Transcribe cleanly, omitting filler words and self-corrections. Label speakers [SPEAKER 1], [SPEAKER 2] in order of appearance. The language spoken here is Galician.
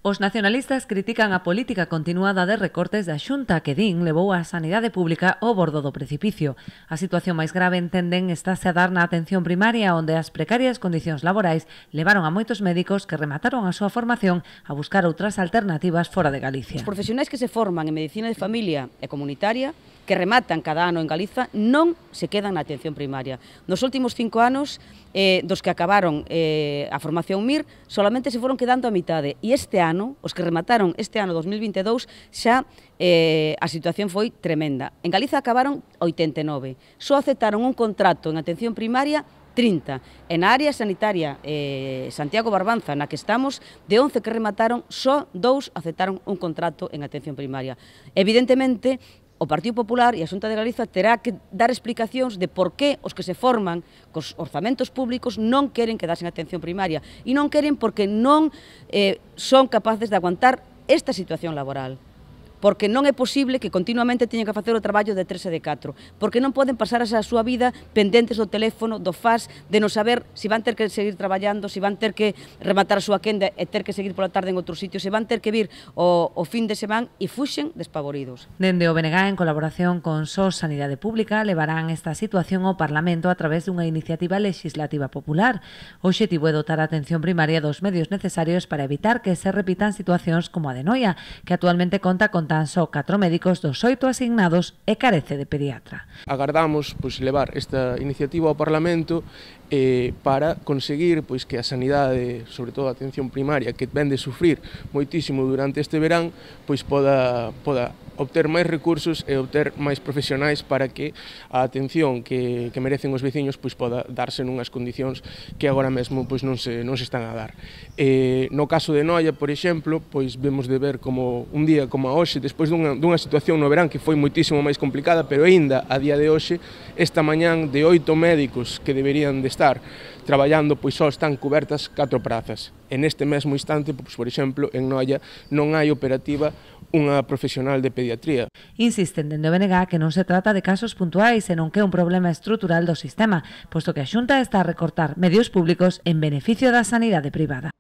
[SPEAKER 1] Os nacionalistas critican a política continuada de recortes da Xunta que din levou a sanidade pública ao bordo do precipicio. A situación máis grave, entenden, estáse a dar na atención primaria, onde as precarias condicións laborais levaron a moitos médicos que remataron a súa formación a buscar outras alternativas fora de Galicia.
[SPEAKER 2] Os profesionais que se forman en medicina de familia e comunitaria, que rematan cada ano en Galiza, non se quedan na atención primaria. Nos últimos 5 anos, dos que acabaron a formación MIR, solamente se foron quedando a mitade. E este ano, os que remataron este ano 2022, xa a situación foi tremenda. En Galiza acabaron 89. Só aceptaron un contrato en atención primaria 30. En a área sanitaria Santiago Barbanza, na que estamos, de 11 que remataron, só 2 aceptaron un contrato en atención primaria. Evidentemente, o Partido Popular e a Xunta de Galiza terá que dar explicacións de por que os que se forman cos orzamentos públicos non queren quedarse en atención primaria. E non queren porque non son capaces de aguantar esta situación laboral. Porque non é posible que continuamente teñan que facer o traballo de 3 e de 4, porque non poden pasar a súa vida pendentes do teléfono, do FAS, de non saber se van ter que seguir traballando, se van ter que rematar a súa quenda e ter que seguir pola tarde en outro sitio, se van ter que vir o fin de semana e fuxen despavoridos.
[SPEAKER 1] Dende o BNG, en colaboración con SOS Sanidade Pública, levarán esta situación ao Parlamento a través dunha iniciativa legislativa popular. O obxectivo é dotar a atención primaria dos medios necesarios para evitar que se repitan situacións como a de Noia, que actualmente conta con tan só 4 médicos dos 8 asignados e carece de pediatra.
[SPEAKER 3] Agardamos levar esta iniciativa ao Parlamento para conseguir que a sanidade, sobre todo a atención primaria, que ven de sufrir moitísimo durante este verán, poda obter máis recursos e obter máis profesionais para que a atención que merecen os veciños poda darse nunhas condicións que agora mesmo non se están a dar. No caso de Noia, por exemplo, vemos de ver como un día como a hoxe, despois dunha situación no verán que foi moitísimo máis complicada, pero aínda a día de hoxe, esta mañán de 8 médicos que deberían de estar traballando, só están cubertas 4 prazas. En este mesmo instante, por exemplo, en Noia non hai operativa unha profesional de pediatría.
[SPEAKER 1] Insisten dende o BNG que non se trata de casos puntuais, senón que é un problema estrutural do sistema, posto que a Xunta está a recortar medios públicos en beneficio da sanidade privada.